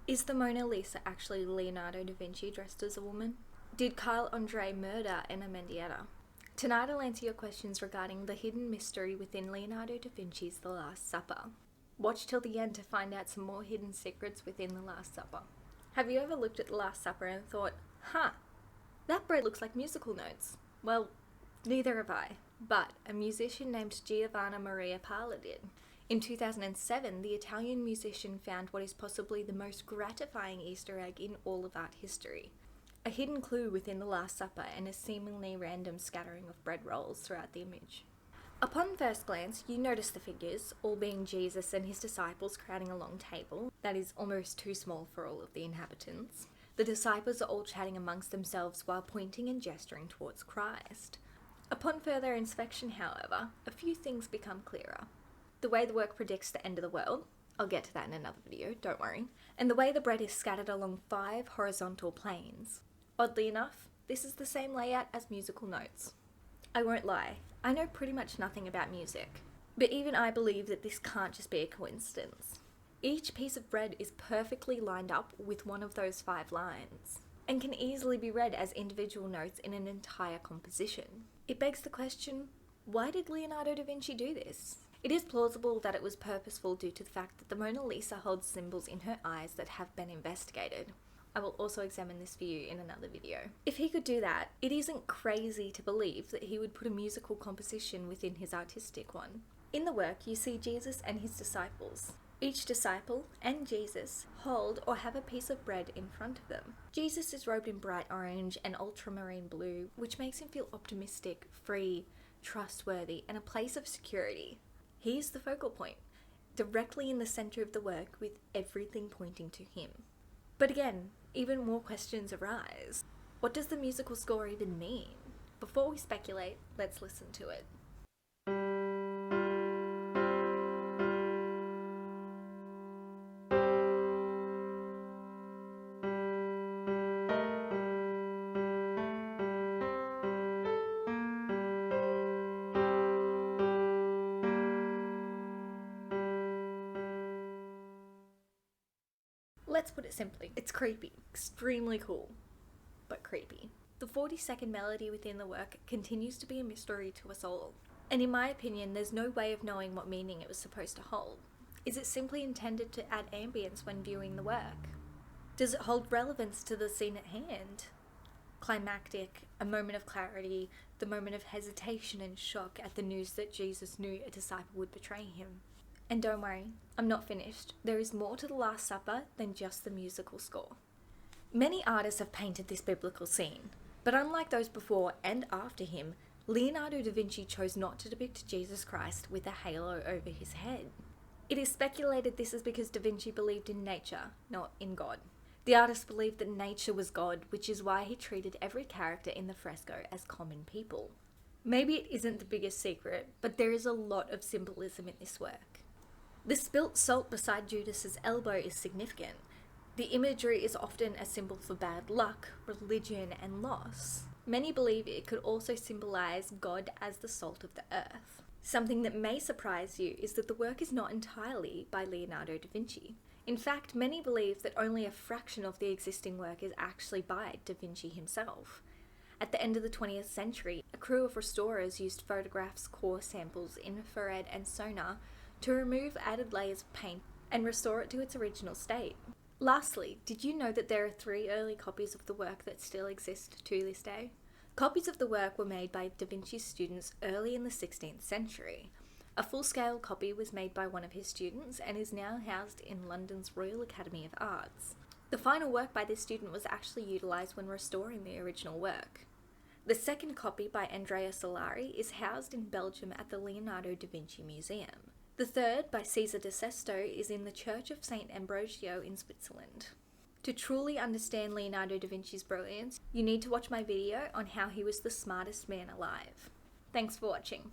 Is the Mona Lisa actually Leonardo da Vinci dressed as a woman? Did Carl Andre murder Anna Mendieta? Tonight I'll answer your questions regarding the hidden mystery within Leonardo da Vinci's The Last Supper. Watch till the end to find out some more hidden secrets within The Last Supper. Have you ever looked at The Last Supper and thought, that bread looks like musical notes? Well, neither have I, but a musician named Giovanna Maria Pala did. In 2007, the Italian musician found what is possibly the most gratifying Easter egg in all of art history. A hidden clue within The Last Supper and a seemingly random scattering of bread rolls throughout the image. Upon first glance, you notice the figures, all being Jesus and his disciples crowding a long table that is almost too small for all of the inhabitants. The disciples are all chatting amongst themselves while pointing and gesturing towards Christ. Upon further inspection, however, a few things become clearer. The way the work predicts the end of the world, I'll get to that in another video, don't worry, and the way the bread is scattered along 5 horizontal planes. Oddly enough, this is the same layout as musical notes. I won't lie, I know pretty much nothing about music, but even I believe that this can't just be a coincidence. Each piece of bread is perfectly lined up with one of those 5 lines, and can easily be read as individual notes in an entire composition. It begs the question, why did Leonardo da Vinci do this? It is plausible that it was purposeful due to the fact that the Mona Lisa holds symbols in her eyes that have been investigated. I will also examine this for you in another video. If he could do that, it isn't crazy to believe that he would put a musical composition within his artistic one. In the work, you see Jesus and his disciples. Each disciple and Jesus hold or have a piece of bread in front of them. Jesus is robed in bright orange and ultramarine blue, which makes him feel optimistic, free, trustworthy, and a place of security. He is the focal point, directly in the center of the work with everything pointing to him. But again, even more questions arise. What does the musical score even mean? Before we speculate, let's listen to it. Let's put it simply, it's creepy, extremely cool, but creepy. The 40-second melody within the work continues to be a mystery to us all, and in my opinion there's no way of knowing what meaning it was supposed to hold. Is it simply intended to add ambience when viewing the work? Does it hold relevance to the scene at hand? Climactic, a moment of clarity, the moment of hesitation and shock at the news that Jesus knew a disciple would betray him. And don't worry, I'm not finished. There is more to The Last Supper than just the musical score. Many artists have painted this biblical scene, but unlike those before and after him, Leonardo da Vinci chose not to depict Jesus Christ with a halo over his head. It is speculated this is because da Vinci believed in nature, not in God. The artist believed that nature was God, which is why he treated every character in the fresco as common people. Maybe it isn't the biggest secret, but there is a lot of symbolism in this work. The spilt salt beside Judas's elbow is significant. The imagery is often a symbol for bad luck, religion, and loss. Many believe it could also symbolize God as the salt of the earth. Something that may surprise you is that the work is not entirely by Leonardo da Vinci. In fact, many believe that only a fraction of the existing work is actually by da Vinci himself. At the end of the 20th century, a crew of restorers used photographs, core samples, infrared, and sonar to remove added layers of paint and restore it to its original state. Lastly, did you know that there are 3 early copies of the work that still exist to this day? Copies of the work were made by Da Vinci's students early in the 16th century. A full-scale copy was made by one of his students and is now housed in London's Royal Academy of Arts. The final work by this student was actually utilised when restoring the original work. The second copy by Andrea Solari is housed in Belgium at the Leonardo da Vinci Museum. The third, by Cesar de Sesto, is in the Church of St. Ambrogio in Switzerland. To truly understand Leonardo da Vinci's brilliance, you need to watch my video on how he was the smartest man alive. Thanks for watching.